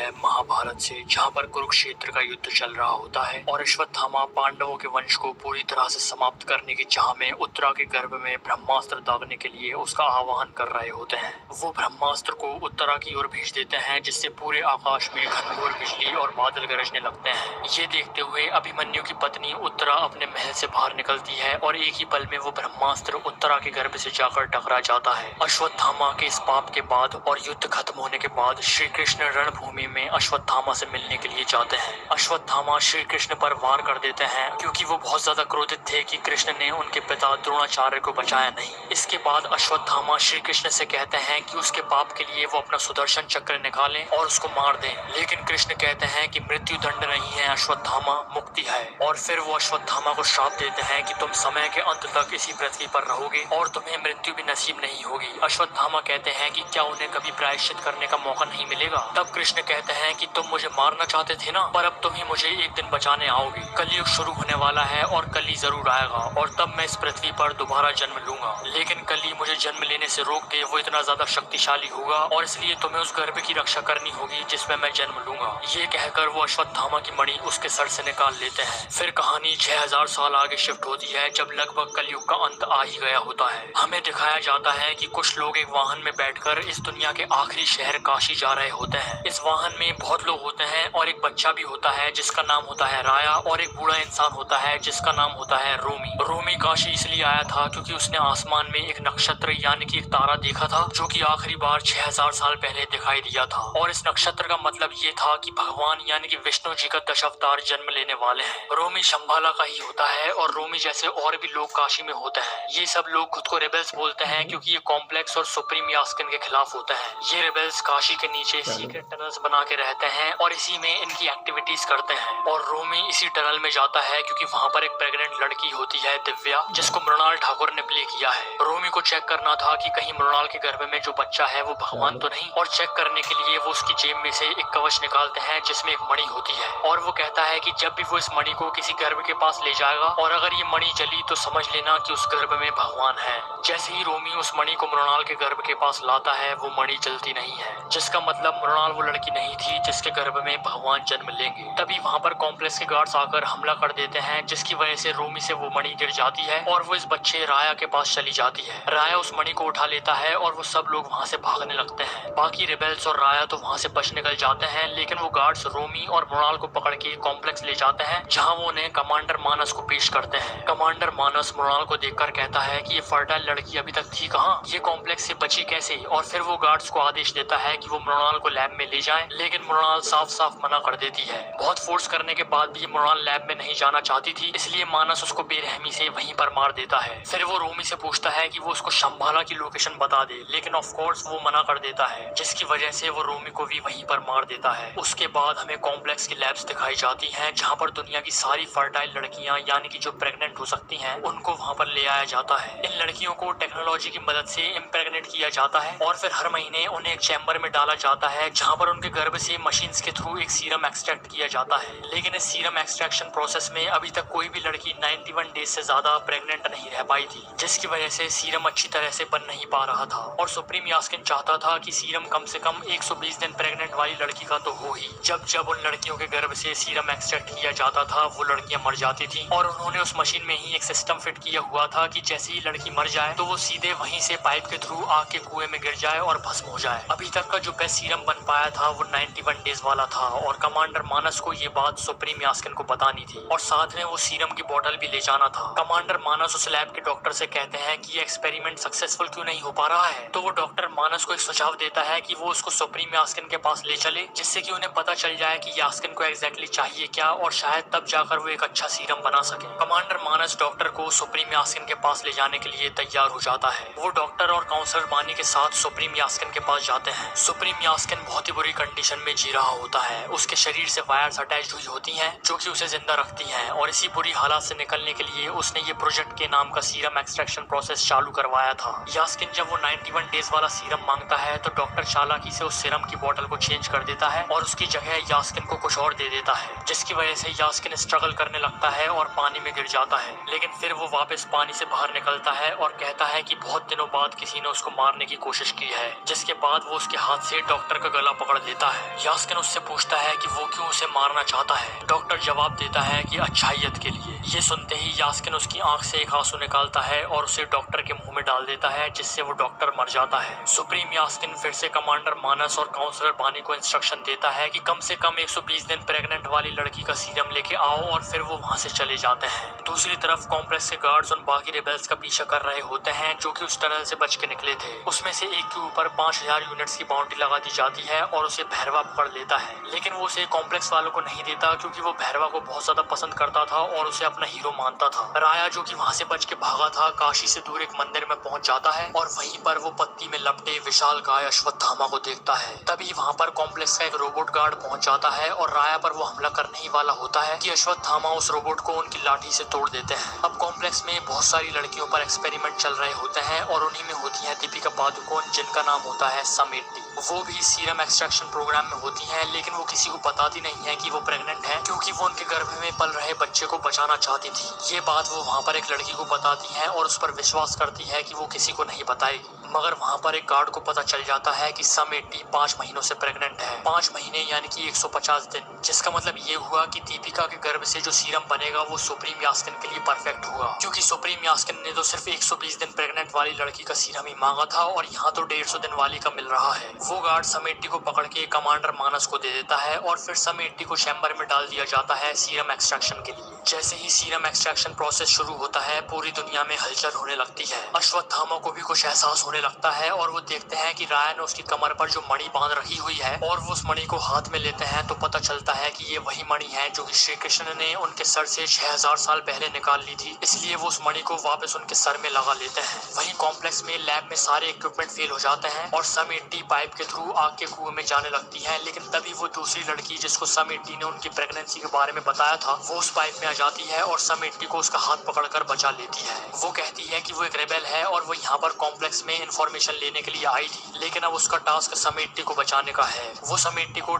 है महाभारत से, जहाँ पर कुरुक्षेत्र का युद्ध चल रहा होता है और अश्वत्थामा पांडवों के वंश को पूरी तरह से समाप्त करने की चाह में उत्तरा के गर्भ में ब्रह्मास्त्र दागने के लिए उसका आवाहन कर रहे होते हैं। वो ब्रह्मास्त्र को उत्तरा की ओर भेज देते हैं, जिससे पूरे आकाश में घनघोर बिजली और बादल गरजने लगते हैं। ये देखते हुए अभिमन्यु की पत्नी उत्तरा अपने महल से बाहर निकलती है और एक ही पल में वो ब्रह्मास्त्र उत्तरा के गर्भ से जाकर टकरा जाता है। अश्वत्थामा के इस पाप के बाद और युद्ध खत्म होने के बाद श्री कृष्ण रणभूमि में अश्वत्थामा से मिलने के लिए जाते हैं। अश्वत्थामा श्री कृष्ण पर वार कर देते हैं, क्योंकि वो बहुत ज्यादा क्रोधित थे कि कृष्ण ने उनके पिता द्रोणाचार्य को बचाया नहीं। इसके बाद अश्वत्थामा श्री कृष्ण से कहते हैं कि उसके पाप के लिए वो अपना सुदर्शन चक्र निकालें और उसको मार दें, लेकिन कृष्ण कहते हैं कि मृत्यु दंड नहीं है अश्वत्थामा, मुक्ति है। और फिर वो अश्वत्थामा को श्राप देते हैं कि तुम समय के अंत तक इसी पृथ्वी पर रहोगे और तुम्हें मृत्यु भी नसीब नहीं होगी। अश्वत्थामा कहते हैं कि क्या उन्हें कभी प्रायश्चित करने का मौका नहीं मिलेगा? तब कृष्ण कहते हैं कि तुम मुझे मारना चाहते थे ना, पर अब तुम ही मुझे एक दिन बचाने आओगे। कलयुग शुरू होने वाला है और कली जरूर आएगा और तब मैं इस पृथ्वी पर दोबारा जन्म लूंगा, लेकिन कली मुझे जन्म लेने से रोक दे, वो इतना ज्यादा शक्तिशाली होगा और इसलिए तुम्हें उस गर्भ की रक्षा करनी होगी जिसमें मैं जन्म लूंगा। ये कहकर वो अश्वत्थामा की मणि उसके सर से निकाल लेते हैं। फिर कहानी 6000 साल आगे शिफ्ट होती है, जब लगभग कलयुग का अंत आ ही गया होता है। हमें दिखाया जाता है कि कुछ लोग एक वाहन में बैठकर इस दुनिया के आखिरी शहर काशी जा रहे होते हैं। इस वाहन में बहुत लोग होते हैं और एक बच्चा भी होता है जिसका नाम होता है राया, और एक बूढ़ा इंसान होता है जिसका नाम होता है रोमी। रोमी काशी इसलिए आया था क्योंकि उसने आसमान में एक नक्षत्र यानी कि एक तारा देखा था, जो कि आखिरी बार 6000 साल पहले दिखाई दिया था। और इस नक्षत्र का मतलब ये था कि भगवान यानी कि विष्णु जी का दशावतार जन्म लेने वाले हैं। रोमी शंभाला का ही होता है और रोमी जैसे और भी लोग काशी में होते हैं। ये सब लोग खुद को रेबेल्स बोलते हैं क्योंकि ये कॉम्प्लेक्स और सुप्रीम यास्किन के खिलाफ होता है। ये रेबेल्स काशी के नीचे सीक्रेट टनल्स बना के रहते हैं और इसी में इनकी एक्टिविटीज करते हैं। और रोमी इसी टनल में जाता है क्योंकि वहाँ पर एक प्रेग्नेंट लड़की होती है दिव्या, जिसको मृणाल ठाकुर ने प्ले किया है। रोमी को चेक करना था कि कहीं मृणाल के गर्भ में जो बच्चा है वो भगवान तो नहीं, और चेक करने के लिए वो उसकी जेब में से एक कवच निकालते हैं जिसमें एक मणि होती है। और वो कहता है कि जब भी वो इस मणि को किसी गर्भ के पास ले जाएगा और अगर ये मणि जली तो समझ लेना कि उस गर्भ में भगवान है। जैसे ही रोमी उस मणि को मृणाल के गर्भ के पास लाता है, वो मणि जलती नहीं है, जिसका मतलब मृणाल वो लड़की नहीं थी जिसके गर्भ में भगवान जन्म लेंगे। तभी वहाँ पर कॉम्प्लेक्स के गार्ड्स आकर हमला कर देते हैं, जिसकी वजह से रोमी से वो मणि गिर जाती है और वो इस बच्चे राया के पास चली जाती है। राया उस मणि को उठा लेता है और वो सब लोग वहाँ से भागने लगते हैं। बाकी रिबेल्स और राया तो वहाँ से बच निकल जाते हैं, लेकिन वो गार्ड्स रोमी और मृणाल को पकड़ के कॉम्प्लेक्स ले जाते हैं, जहाँ वो उन्हें कमांडर मानस को पेश करते हैं। कमांडर मानस मृणाल को देखकर कहता है कि ये फर्टाइल लड़की अभी तक थी कहाँ, ये कॉम्प्लेक्स से बची कैसे? और फिर वो गार्ड्स को आदेश देता है कि वो मृणाल को लैब में ले जाएं, लेकिन मृणाल साफ साफ मना कर देती है। बहुत फोर्स करने के बाद भी मृणाल लैब में नहीं जाना चाहती थी, इसलिए मानस उसको बेरहमी से वहीं पर मार देता है। फिर वो रोमी से पूछता है कि वो उसको शंभाला की लोकेशन बता दे, लेकिन ऑफ कोर्स वो मना कर देता है, जिसकी वजह से वो रोमी को भी वहीं पर मार देता है। उसके बाद हमें कॉम्प्लेक्स की लैब्स दिखाई जाती हैं, जहाँ पर दुनिया की सारी फर्टाइल लड़कियां यानी कि जो प्रेग्नेंट हो सकती हैं, उनको वहाँ पर ले आया जाता है। इन लड़कियों को टेक्नोलॉजी की मदद से इम्प्रेग्नेट किया जाता है और फिर हर महीने उन्हें एक चैम्बर में डाला जाता है, जहाँ पर उनके गर्भ से मशीन्स के थ्रू एक सीरम एक्सट्रैक्ट किया जाता है। लेकिन इस सीरम एक्सट्रैक्शन प्रोसेस में अभी तक कोई भी लड़की 91 डेज से ज्यादा प्रेग्नेंट नहीं रह पाई थी, जिसकी वजह से सीरम अच्छी तरह से बन नहीं पा रहा था। और सुप्रीम यास्किन चाहता था कि सीरम कम से कम 120 दिन प्रेग्नेंट वाली लड़की का तो हो ही। जब जब उन लड़कियों के गर्भ से सीरम एक्सट्रैक्ट किया जाता था, वो लड़कियां मर जाती थी। और उन्होंने उस मशीन में ही एक सिस्टम फिट किया हुआ था कि जैसे ही लड़की मर जाए तो वो सीधे वहीं से पाइप के थ्रू आग के कुएं में गिर जाए और भस्म हो जाए। अभी तक का जो बेस्ट सीरम बन पाया था वो 91 डेज वाला था, और कमांडर मानस को ये बात सुप्रीम यास्किन को बतानी थी और साथ में वो सीरम की बोतल भी ले जाना था। कमांडर मानस उस लैब के डॉक्टर से कहते हैं कि ये एक्सपेरिमेंट सक्सेसफुल क्यों नहीं हो पा रहा है। तो वो डॉक्टर मानस को एक सुझाव देता है कि वो उसको सुप्रीम यास्किन के पास ले चले, जिससे कि उन्हें पता चल जाए कि यास्किन को एग्जैक्टली चाहिए क्या, और शायद तब जाकर वो एक अच्छा सीरम बना सके। कमांडर मानस डॉक्टर को सुप्रीम यास्किन के पास ले जाने के लिए तैयार हो जाता है। वो डॉक्टर और काउंसलर बानी के साथ सुप्रीम यास्किन के पास जाते हैं। सुप्रीम यास्किन बहुत ही बुरी कंडीशन में जी रहा होता है। उसके शरीर से वायर्स अटैच हुई होती हैं, जो कि उसे जिंदा रखती हैं, और इसी बुरी हालात से निकलने के लिए उसने ये प्रोजेक्ट के नाम का सीरम एक्सट्रैक्शन प्रोसेस चालू करवाया था। यास्किन जब वो 91 डेज वाला सीरम मांगता है तो डॉक्टर चालाकी से उस सीरम की बोतल को चेंज कर देता है और उसकी जगह यास्किन को कुछ और दे देता है, जिसकी वजह से यास्किन स्ट्रगल करने लगता है और पानी में गिर जाता है। लेकिन फिर वो वापस पानी से बाहर निकलता है और कहता है कि बहुत दिनों बाद किसी ने उसको मारने की कोशिश की है, जिसके बाद वो उसके हाथ से डॉक्टर का गला पकड़ लेता है। यास्किन उससे पूछता है कि वो क्यों उसे मारना चाहता है। डॉक्टर जवाब देता है कि अच्छाइयत के लिए। ये सुनते ही यास्किन उसकी आंख से एक आंसू निकालता है और उसे डॉक्टर के मुंह में डाल देता है, जिससे वो डॉक्टर मर जाता है। सुप्रीम यास्किन फिर से कमांडर मानस और काउंसलर बानी को इंस्ट्रक्शन देता है कि कम से कम 120 दिन प्रेग्नेंट वाली लड़की का सीरम लेके आओ और फिर वो वहाँ से चले जाते हैं। दूसरी तरफ कॉम्प्लेक्स के गार्ड्स उन बाकी रेबेल्स का पीछा कर रहे होते हैं जो कि उस टनल से बच के निकले थे। उसमें से एक के ऊपर 5000 यूनिट्स की बाउंड्री लगा दी जाती है और उसे भैरवा पकड़ लेता है, लेकिन वो उसे कॉम्प्लेक्स वालों को नहीं देता क्योंकि वो भैरवा को बहुत ज्यादा पसंद करता था और उसे अपना हीरो मानता था। राया जो कि वहाँ से बच के भागा था, काशी से दूर एक मंदिर में पहुंच जाता है और वहीं पर वो पत्ती में लपटे विशाल काय अश्वत्थामा को देखता है। तभी वहाँ पर कॉम्प्लेक्स का एक रोबोट गार्ड पहुंच जाता है और राया पर वो हमला करने ही वाला होता है कि अश्वत्थामा उस रोबोट को उनकी लाठी से तोड़ देते हैं। अब कॉम्प्लेक्स में बहुत सारी लड़कियों पर एक्सपेरिमेंट चल रहे होते हैं और उन्हीं में होती है दीपिका पादुकोण, जिनका नाम होता है समेटी। वो भी सीरम एक्सट्रैक्शन प्रोग्राम में होती हैं, लेकिन वो किसी को बताती नहीं है कि वो प्रेग्नेंट है, क्योंकि वो उनके गर्भ में पल रहे बच्चे को बचाना चाहती थी। ये बात वो वहाँ पर एक लड़की को बताती है और उस पर विश्वास करती है कि वो किसी को नहीं बताएगी। मगर वहाँ पर एक गार्ड को पता चल जाता है कि समेटी 5 महीनों से प्रेग्नेंट है। 5 महीने यानी कि 150 दिन, जिसका मतलब ये हुआ कि दीपिका के गर्भ से जो सीरम बनेगा वो सुप्रीम यास्किन के लिए परफेक्ट होगा, क्योंकि सुप्रीम यास्किन ने तो सिर्फ 120 दिन प्रेग्नेंट वाली लड़की का सीरम ही मांगा था और यहाँ तो 150 दिन वाली का मिल रहा है। वो गार्ड समेटी को पकड़ के कमांडर मानस को दे देता है और फिर समेटी को चैम्बर में डाल दिया जाता है सीरम एक्सट्रैक्शन के लिए। जैसे ही सीरम एक्सट्रैक्शन प्रोसेस शुरू होता है, पूरी दुनिया में हलचल होने लगती है। अश्वत्थामा को भी कुछ एहसास होने लगता है और वो देखते हैं कि राया ने उसकी कमर पर जो मणि बांध रखी हुई है और वो उस मणि को हाथ में लेते हैं तो पता चलता है कि ये वही मणि है जो कि श्री कृष्ण ने उनके सर से 6000 साल पहले निकाल ली थी। इसलिए वो उस मणि को वापस उनके सर में लगा लेते हैं। वहीं कॉम्प्लेक्स में लैब में सारे इक्विपमेंट फेल हो जाते हैं और समेटी पाइप के थ्रू आग के कुएं में जाने लगती है, लेकिन तभी वो दूसरी लड़की जिसको समेटी ने उनकी प्रेगनेंसी के बारे में बताया था, वो उस पाइप में आ जाती है और समेटी को उसका हाथ पकड़कर बचा लेती है। वो कहती है कि वो एक रेबेल है और वो यहाँ पर कॉम्प्लेक्स में इंफॉर्मेशन लेने के लिए आई थी, लेकिन अब उसका टास्क समेटी को बचाने का है। वो समेटी को